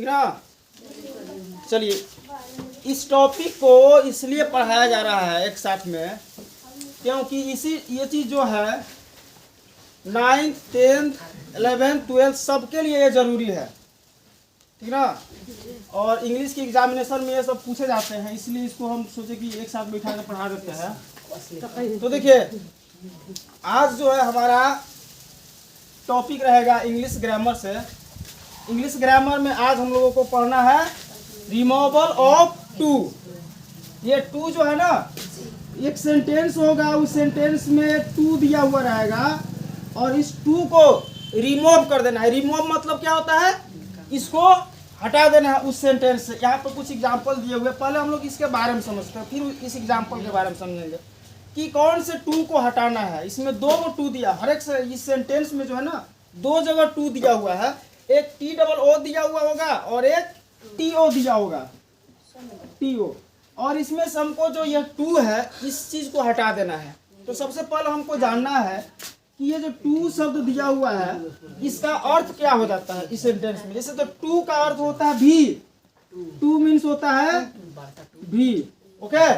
ठीक ना। चलिए, इस टॉपिक को इसलिए पढ़ाया जा रहा है एक साथ में, क्योंकि ये चीज़ जो है 9th 10th 11th 12th सबके लिए ये ज़रूरी है, ठीक ना। और इंग्लिश की एग्जामिनेशन में ये सब पूछे जाते हैं, इसलिए इसको हम सोचे कि एक साथ बैठा कर पढ़ा देते हैं। तो देखिए, आज जो है हमारा टॉपिक रहेगा इंग्लिश ग्रामर से। इंग्लिश ग्रामर में आज हम लोगों को पढ़ना है रिमूवल ऑफ टू। ये टू जो है ना, एक सेंटेंस होगा, उस सेंटेंस में टू दिया हुआ रहेगा और इस टू को रिमूव कर देना है। रिमूव मतलब क्या होता है, इसको हटा देना है उस सेंटेंस से। यहाँ पर कुछ एग्जाम्पल दिए हुए, पहले हम लोग इसके बारे में समझते हैं, फिर इस एग्जाम्पल के बारे में समझेंगे कि कौन से टू को हटाना है। इसमें दो टू दिया, हर एक से इस सेंटेंस में जो है ना दो जगह टू दिया हुआ है। एक TOO दिया हुआ होगा और एक TO दिया होगा, TO। और इसमें से हमको जो यह टू है इस चीज को हटा देना है। तो सबसे पहले हमको जानना है कि ये जो टू शब्द दिया हुआ है इसका अर्थ क्या हो जाता है इस सेंटेंस में। जैसे तो टू का अर्थ होता है भी, टू मीन्स होता है भी, ओके।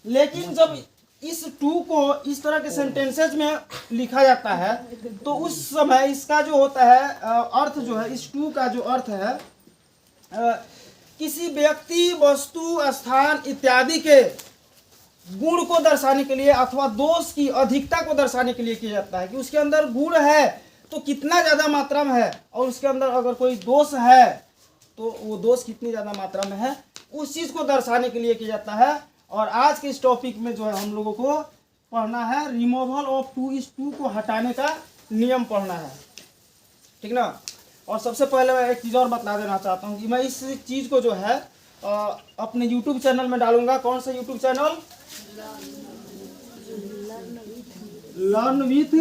लेकिन जब इस टू को इस तरह के सेंटेंसेज में लिखा जाता है तो उस समय इसका जो होता है अर्थ जो है, इस टू का जो अर्थ है किसी व्यक्ति, वस्तु, स्थान इत्यादि के गुण को दर्शाने के लिए अथवा दोष की अधिकता को दर्शाने के लिए किया जाता है कि उसके अंदर गुण है तो कितना ज़्यादा मात्रा में है, और उसके अंदर अगर कोई दोष है तो वो दोष कितनी ज़्यादा मात्रा में है, उस चीज़ को दर्शाने के लिए किया जाता है। और आज के इस टॉपिक में जो है हम लोगों को पढ़ना है रिमूवल ऑफ टू। इस टू को हटाने का नियम पढ़ना है, ठीक ना। और सबसे पहले मैं एक चीज़ और बता देना चाहता हूँ कि मैं इस चीज़ को जो है अपने YouTube चैनल में डालूंगा। कौन सा YouTube channel? Learn with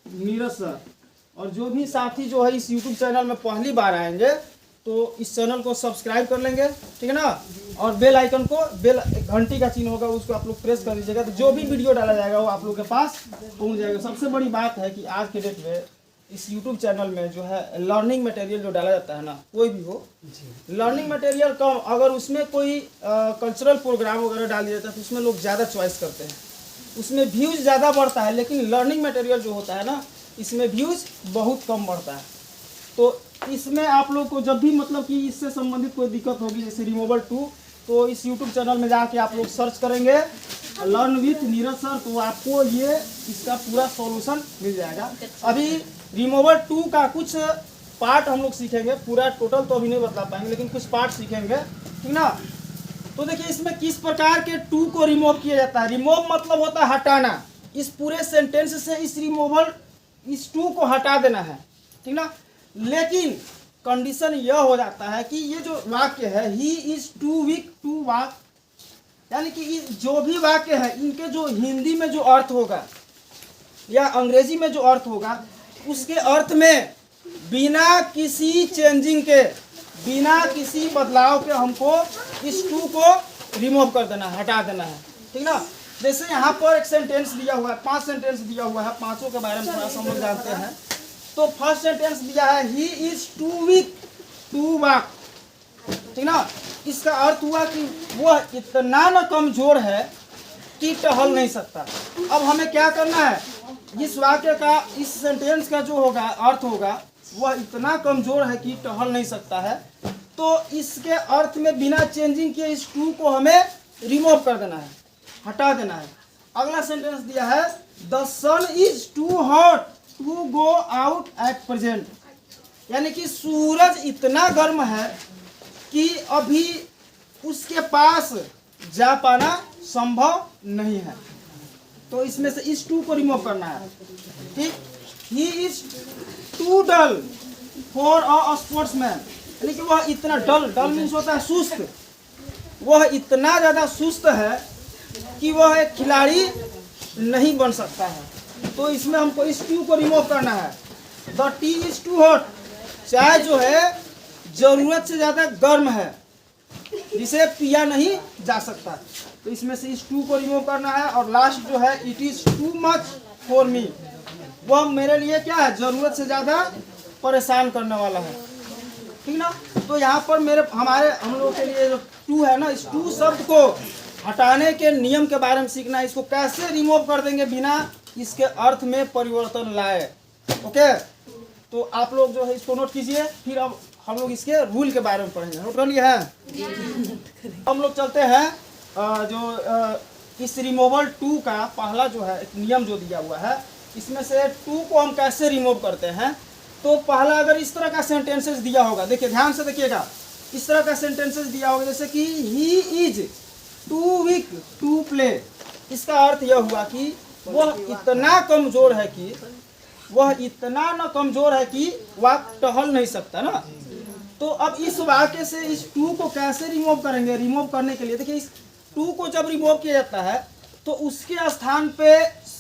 Neeraj sir. और जो भी साथी जो है इस YouTube चैनल में पहली बार आएंगे तो इस चैनल को सब्सक्राइब कर लेंगे, ठीक है ना। और बेल आइकन को, बेल घंटी का चिन्ह होगा उसको आप लोग प्रेस कर दीजिएगा, तो जो भी वीडियो डाला जाएगा वो आप लोग के पास पहुंच जाएगा। सबसे बड़ी बात है कि आज के डेट में इस YouTube चैनल में जो है लर्निंग मटेरियल जो डाला जाता है ना, कोई भी हो, लर्निंग मटेरियल कम, अगर उसमें कोई कल्चरल प्रोग्राम वगैरह डाल दिया जाता है तो उसमें लोग ज़्यादा चॉइस करते हैं, उसमें व्यूज़ ज़्यादा बढ़ता है। लेकिन लर्निंग मटेरियल जो होता है ना, इसमें व्यूज़ बहुत कम बढ़ता है। तो इसमें आप लोग को जब भी मतलब कि इससे संबंधित कोई दिक्कत होगी, जैसे रिमूवल टू, तो इस YouTube चैनल में जाके आप लोग सर्च करेंगे लर्न विथ नीरज सर, तो आपको ये इसका पूरा सॉल्यूशन मिल जाएगा। अभी रिमूवल टू का कुछ पार्ट हम लोग सीखेंगे, पूरा टोटल तो अभी नहीं बता पाएंगे, लेकिन कुछ पार्ट सीखेंगे, ठीक ना। तो देखिए इसमें किस प्रकार के टू को रिमूव किया जाता है। रिमूव मतलब होता है हटाना। इस पूरे सेंटेंस से इस टू को हटा देना है, ठीक ना। लेकिन कंडीशन यह हो जाता है कि ये जो वाक्य है he is too weak to walk, यानी कि जो भी वाक्य है इनके जो हिंदी में जो अर्थ होगा या अंग्रेजी में जो अर्थ होगा, उसके अर्थ में बिना किसी चेंजिंग के, बिना किसी बदलाव के हमको इस टू को रिमूव कर देना है, हटा देना है, ठीक ना। जैसे यहाँ पर एक सेंटेंस दिया हुआ है, 5 सेंटेंस दिया हुआ है, पांचों के बारे में थोड़ा सा हम लोग जानते हैं। तो फर्स्ट सेंटेंस दिया है he is too weak to walk, ठीक ना। इसका अर्थ हुआ कि वह इतना न कमजोर है कि टहल नहीं सकता। अब हमें क्या करना है, इस वाक्य का, इस सेंटेंस का जो होगा अर्थ होगा, वह इतना कमजोर है कि टहल नहीं सकता है। तो इसके अर्थ में बिना चेंजिंग किए इस टू को हमें रिमूव कर देना है, हटा देना है। अगला सेंटेंस दिया है the sun is too hot to go out at present, यानी कि सूरज इतना गर्म है कि अभी उसके पास जा पाना संभव नहीं है। तो इसमें से इस टू को रिमूव करना है, ठीक। He is too dull for a sportsman, यानी कि वह इतना डल मीन्स होता है सुस्त, वह इतना ज़्यादा सुस्त है कि वह एक खिलाड़ी नहीं बन सकता है। तो इसमें हमको इस टू को रिमूव करना है। The tea is too hot, चाय जो है ज़रूरत से ज़्यादा गर्म है, जिसे पिया नहीं जा सकता। तो इसमें से इस टू को रिमूव करना है। और लास्ट जो है it is too much for me, वह मेरे लिए क्या है, ज़रूरत से ज़्यादा परेशान करने वाला है, ठीक ना। तो यहाँ पर हम लोग के लिए जो टू है ना, इस टू शब्द को हटाने के नियम के बारे में सीखना है। इसको कैसे रिमूव कर देंगे बिना इसके अर्थ में परिवर्तन लाए। ओके, तो आप लोग जो है इसको नोट कीजिए, फिर अब हम लोग इसके रूल के बारे में पढ़ेंगे। नोट कर लिए हैं? हम लोग चलते हैं इस रिमूवल टू का पहला जो है एक नियम जो दिया हुआ है, इसमें से टू को हम कैसे रिमूव करते हैं। तो पहला अगर इस तरह का सेंटेंसेस दिया होगा, देखिए ध्यान से देखिएगा, इस तरह का सेंटेंसेस दिया होगा जैसे कि he is too weak to play. इसका अर्थ यह हुआ कि वह इतना कमजोर है कि वह टहल नहीं सकता ना। तो अब इस वाक्य से इस टू को कैसे रिमूव करेंगे। रिमूव करने के लिए देखिए, इस टू को जब रिमूव किया जाता है तो उसके स्थान पे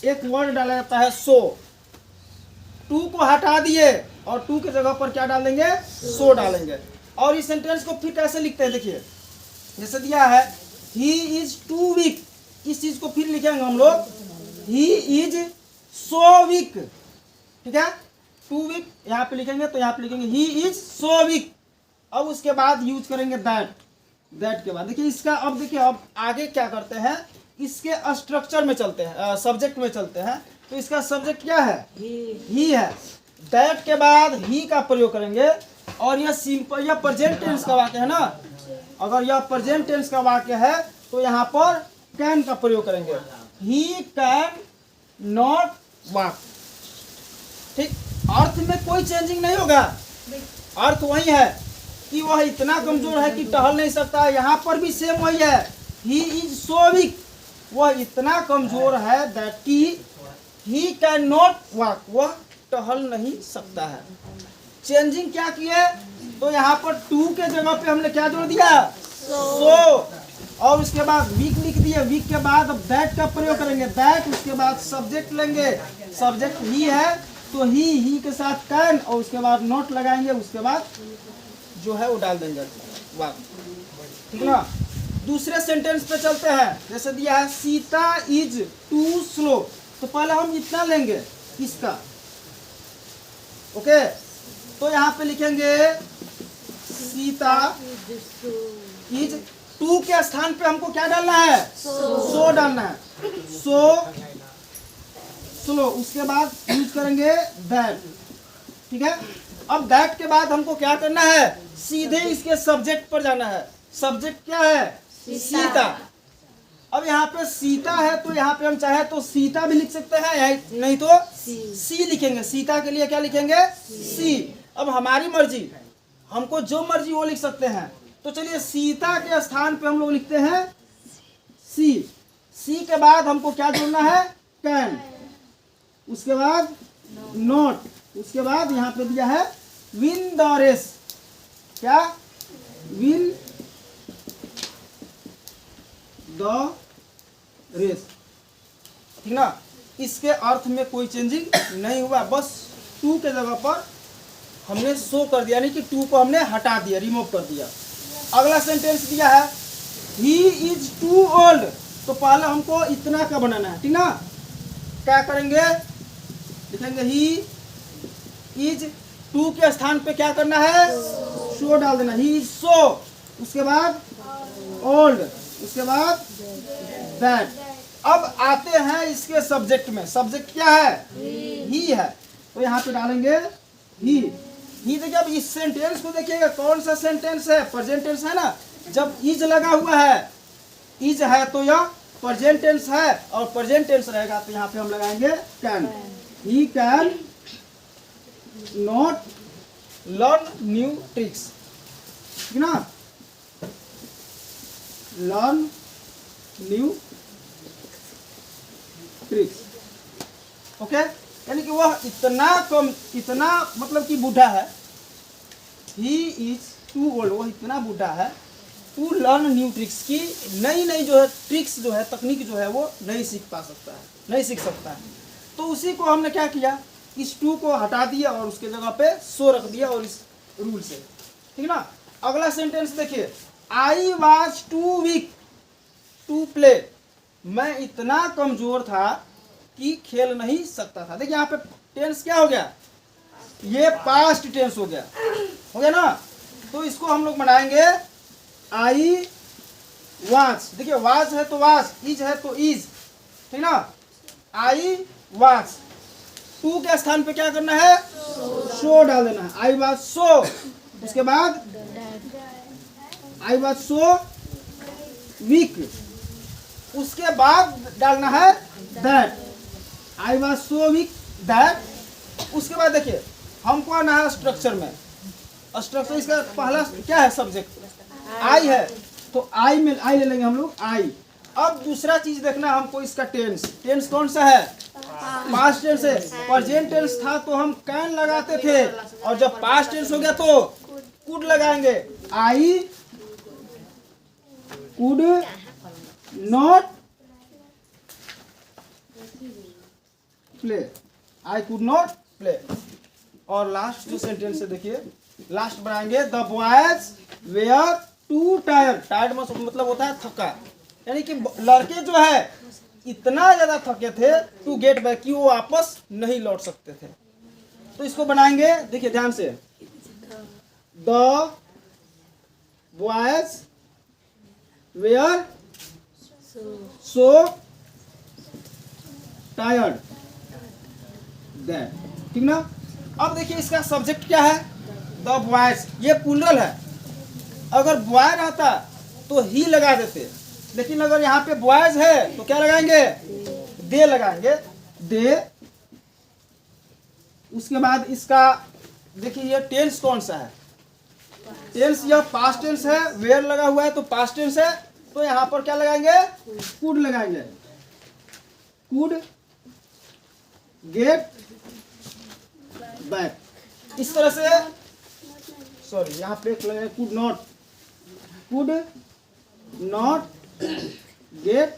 एक वर्ड डाला जाता है सो। टू को हटा दिए और टू के जगह पर क्या डाल देंगे, सो डालेंगे। और इस सेंटेंस को फिर कैसे लिखते हैं, देखिए जैसे दिया है ही इज टू वीक, इस चीज को फिर लिखेंगे हम लोग ही इज सो वीक, ठीक है। टू वीक यहाँ पे लिखेंगे तो यहाँ पे लिखेंगे ही इज सो वीक। अब उसके बाद यूज करेंगे दैट के बाद देखिए इसका, अब देखिए अब आगे क्या करते हैं, इसके स्ट्रक्चर में चलते हैं, सब्जेक्ट में चलते हैं। तो इसका सब्जेक्ट क्या है, ही है। दैट के बाद ही का प्रयोग करेंगे। और यह सिंपल, यह प्रेजेंट टेंस का वाक्य है ना, अगर यह प्रेजेंट टेंस का वाक्य है तो यहाँ पर कैन का प्रयोग करेंगे। ही कैन नॉट वॉक, ठीक। अर्थ में कोई चेंजिंग नहीं होगा, अर्थ वही है कि वह इतना कमजोर है कि टहल नहीं सकता। यहाँ पर भी सेम वही है, ही इज सो वीक, वह इतना कमजोर है दैट की ही कैन नॉट वॉक, वह टहल नहीं सकता है। चेंजिंग क्या किए, तो यहाँ पर टू के जगह पे हमने क्या जोड़ दिया, सो। और उसके बाद वीक लिख दिए, वीक के बाद अब दैट का प्रयोग करेंगे, दैट। उसके बाद सब्जेक्ट लेंगे, सब्जेक्ट ही है तो ही के साथ कैन, और उसके बाद नॉट लगाएंगे, उसके बाद जो है वो डाल देंगे वाह, ठीक ना। दूसरे सेंटेंस पे चलते हैं, जैसे दिया है सीता इज टू स्लो। तो पहले हम इतना लेंगे इसका, ओके। तो यहाँ पे लिखेंगे सीता इज, टू के स्थान पे हमको क्या डालना है, सो डालना है, सो स्लो। उसके बाद यूज करेंगे दैट, ठीक है। अब दैट के बाद हमको क्या करना है, सीधे इसके सब्जेक्ट पर जाना है। सब्जेक्ट क्या है, सीता। अब यहाँ पे सीता है तो यहाँ पे हम चाहे तो सीता भी लिख सकते हैं, नहीं तो सी लिखेंगे। सीता के लिए क्या लिखेंगे, सी। अब हमारी मर्जी, हमको जो मर्जी वो लिख सकते हैं। तो चलिए सीता के स्थान पे हम लोग लिखते हैं सी। सी के बाद हमको क्या जोड़ना है, कैन। उसके बाद नॉट। उसके बाद यहाँ पे दिया है विन द रेस, क्या, विन द रेस, ठीक ना। इसके अर्थ में कोई चेंजिंग नहीं हुआ, बस टू के जगह पर हमने सो कर दिया, यानी कि टू को हमने हटा दिया, रिमूव कर दिया। अगला सेंटेंस दिया है ही इज टू ओल्ड। तो पहले हमको इतना का बनाना है, ठीक ना। क्या करेंगे, लिखेंगे ही इज, टू के स्थान पे क्या करना है, सो डाल देना, ही इज सो। उसके बाद ओल्ड, उसके बाद दैट। अब आते हैं इसके सब्जेक्ट में। सब्जेक्ट क्या है, ही है, तो यहाँ पे डालेंगे ही। देखिए अब इस सेंटेंस को देखिएगा, कौन सा सेंटेंस है, प्रेजेंट टेंस है ना। जब इज लगा हुआ है, इज है तो यह प्रेजेंट टेंस है, और प्रेजेंट टेंस रहेगा तो यहाँ पे हम लगाएंगे can. He can not learn new tricks, ठीक ना, लर्न न्यू ट्रिक्स, ओके। यानी कि वह इतना मतलब कि बूढ़ा है, ही इज टू ओल्ड, वह इतना बूढ़ा है टू लर्न न्यू ट्रिक्स, की नई जो है ट्रिक्स जो है, तकनीक जो है वो नहीं सीख सकता है। तो उसी को हमने क्या किया, इस टू को हटा दिया और उसके जगह पे सो रख दिया, और इस रूल से, ठीक ना। अगला सेंटेंस देखिए, I was too weak to play. मैं इतना कमजोर था कि खेल नहीं सकता था। देखिए यहाँ पे टेंस क्या हो गया, ये पास्ट टेंस हो गया ना। तो इसको हम लोग बनाएंगे आई वाच। देखिए वाच है तो वाच, इज है तो इज, ठीक ना। आई वाच, टू के स्थान पे क्या करना है, सो डाल देना है। आई वाच सो, उसके बाद आई वाच सो वीक, उसके बाद डालना है that. I was so weak that. उसके बाद देखिए हमको आना है स्ट्रक्चर में। स्ट्रक्चर इसका पहला क्या है, सब्जेक्ट आई है, तो आई में आई ले लेंगे हम लोग, आई। अब दूसरा चीज देखना हमको, इसका टेंस। टेंस कौन सा है, पास्ट टेंस है। प्रेजेंट टेंस था तो हम कैन लगाते थे, और जब पास्ट टेंस हो गया तो कुड लगाएंगे। I could not play, I could not play. और लास्ट जो सेंटेंस है देखिए, लास्ट बनाएंगे the boys were too tired. Tired मतलब होता है थका, यानी कि लड़के जो है इतना ज्यादा थके थे टू गेट बैक, कि वो वापस नहीं लौट सकते थे। तो इसको बनाएंगे, देखिए ध्यान से, the boys were so tired that, ठीक ना। अब देखिए इसका सब्जेक्ट क्या है, द बॉयज, ये प्लूरल है। अगर बॉय रहता तो ही लगा देते, लेकिन अगर यहाँ पे बॉयज है तो क्या लगाएंगे, दे लगाएंगे, दे। उसके बाद इसका देखिए ये टेंस कौन सा है, टेंस यह पास्ट टेंस है, वेयर लगा हुआ है तो पास्ट टेंस है, तो यहाँ पर क्या लगाएंगे, कुड लगाएंगे। कुड गेट बैक, इस तरह से, सॉरी यहाँ पे लगेगा कुड नॉट गेट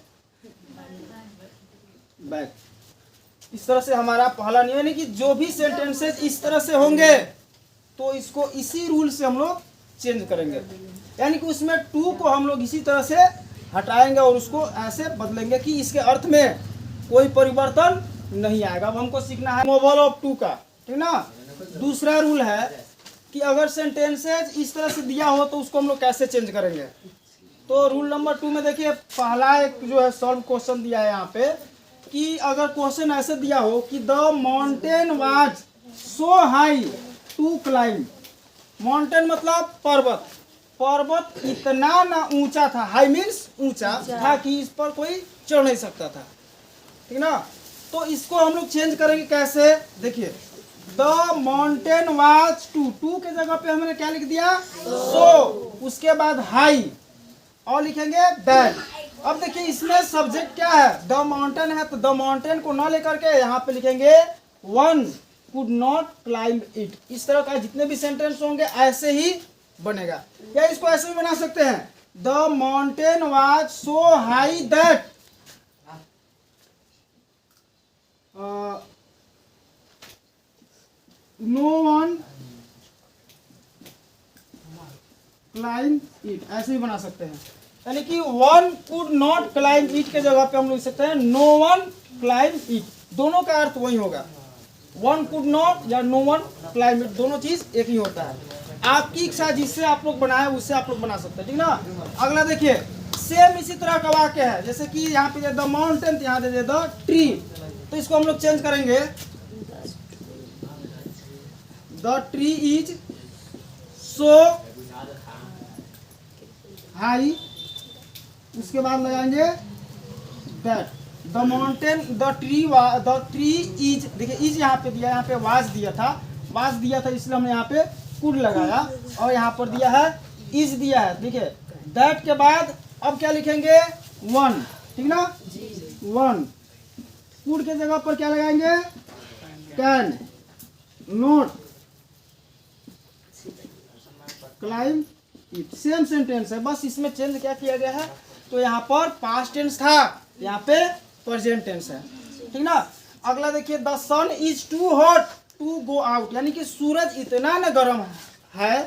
बैक। इस तरह से हमारा पहला नियम है कि जो भी सेंटेंसेस इस तरह से होंगे तो इसको इसी रूल से हम लोग चेंज करेंगे, यानी कि उसमें टू को हम लोग इसी तरह से हटाएंगे और उसको ऐसे बदलेंगे कि इसके अर्थ में कोई परिवर्तन नहीं आएगा। अब हमको सीखना है रिमूवल ऑफ टू का, ठीक ना। दूसरा रूल है कि अगर सेंटेंसेज इस तरह से दिया हो तो उसको हम लोग कैसे चेंज करेंगे। तो रूल नंबर 2 में देखिए पहला एक जो है सॉल्व क्वेश्चन दिया है यहाँ पे, कि अगर क्वेश्चन ऐसे दिया हो कि the mountain was so high to climb. Mountain मतलब पर्वत, पर्वत इतना ना ऊंचा था, हाई मीन्स ऊंचा था कि इस पर कोई चढ़ नहीं सकता था, ठीक ना। तो इसको हम लोग चेंज करेंगे कैसे, देखिए द माउंटेन वाज टू के जगह पे हमने क्या लिख दिया, सो, उसके बाद हाई और लिखेंगे दैट। अब देखिए इसमें सब्जेक्ट क्या है, द माउंटेन है, तो द माउंटेन को न लेकर के यहाँ पे लिखेंगे one could not climb it. इस तरह का जितने भी सेंटेंस होंगे ऐसे ही बनेगा, या इसको ऐसे भी बना सकते हैं, the mountain was so high that no one climb it, ऐसे भी बना सकते हैं। यानी कि one could not climb it के जगह पे हम लिख सकते हैं नो वन क्लाइंब इट। दोनों का अर्थ वही होगा, वन कुड नॉट या नो वन क्लाइंब इट, दोनों चीज एक ही होता है। आपकी इच्छा जिससे आप लोग बनाए उससे आप लोग बना सकते हैं, ठीक ना। अगला देखिए सेम इसी तरह का वाक्य है, जैसे कि यहाँ पे द माउंटेन, यहाँ दे द ट्री, तो इसको हम लोग चेंज करेंगे, the tree is so high, उसके बाद लगाएंगे that the mountain the tree is, देखिए इज यहाँ पे दिया, यहाँ पे वाज दिया था इसलिए हमने यहाँ पे कुड लगाया, और यहाँ पर दिया है इज दिया है, देखिए दैट के बाद अब क्या लिखेंगे वन, ठीक ना, वन। कुड के जगह पर क्या लगाएंगे, can not climb it. Same sentence है, बस इसमें चेंज क्या किया गया है, तो यहाँ पर पास्ट टेंस था, यहाँ पे प्रेजेंट टेंस है, ठीक ना। अगला देखिए the sun is too hot to go out, यानी कि सूरज इतना न गर्म है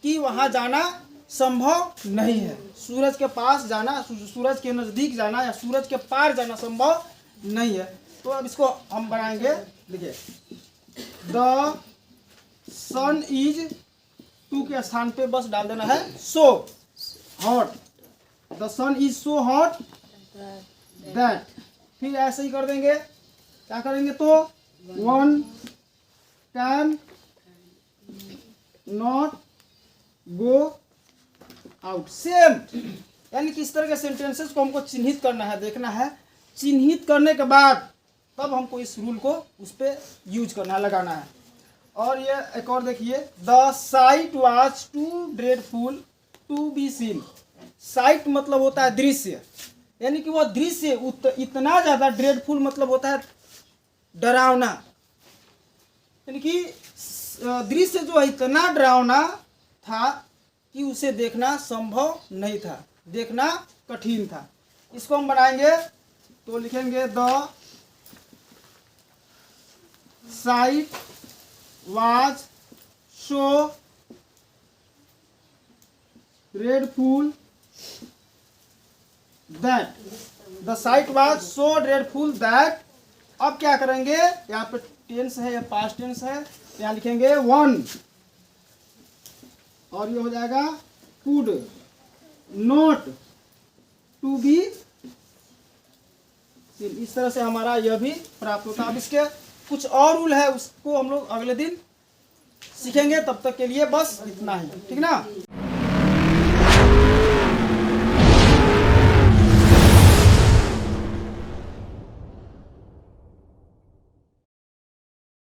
कि वहां जाना संभव नहीं है। सूरज के पास जाना, सूरज के नजदीक जाना या सूरज के पार जाना संभव नहीं है। तो अब इसको हम बनाएंगे, देखिए द सन इज टू के स्थान पे बस डाल देना है so hot, the sun is so hot that. फिर ऐसे ही कर देंगे, क्या करेंगे तो one can not go out. Same, यानी किस तरह के सेंटेंसेस को हमको चिन्हित करना है, देखना है। चिन्हित करने के बाद तब हमको इस रूल को उस पर यूज करना है, लगाना है। और ये एक और देखिए, the sight was too dreadful to be seen. Sight मतलब होता है दृश्य, यानी कि वह दृश्य इतना ज़्यादा, ड्रेडफुल मतलब होता है डरावना, यानी कि दृश्य जो है इतना डरावना था कि उसे देखना संभव नहीं था, देखना कठिन था। इसको हम बनाएंगे तो लिखेंगे the sight was so dreadful that, the sight was so dreadful that. अब क्या करेंगे, यहाँ पे टेंस है या पास्ट टेंस है, यहाँ लिखेंगे वन, और ये हो जाएगा कुड नॉट टू बी। इस तरह से हमारा यह भी प्राप्त होता है। अब इसके कुछ और रूल है, उसको हम लोग अगले दिन सीखेंगे। तब तक के लिए बस इतना ही, ठीक ना।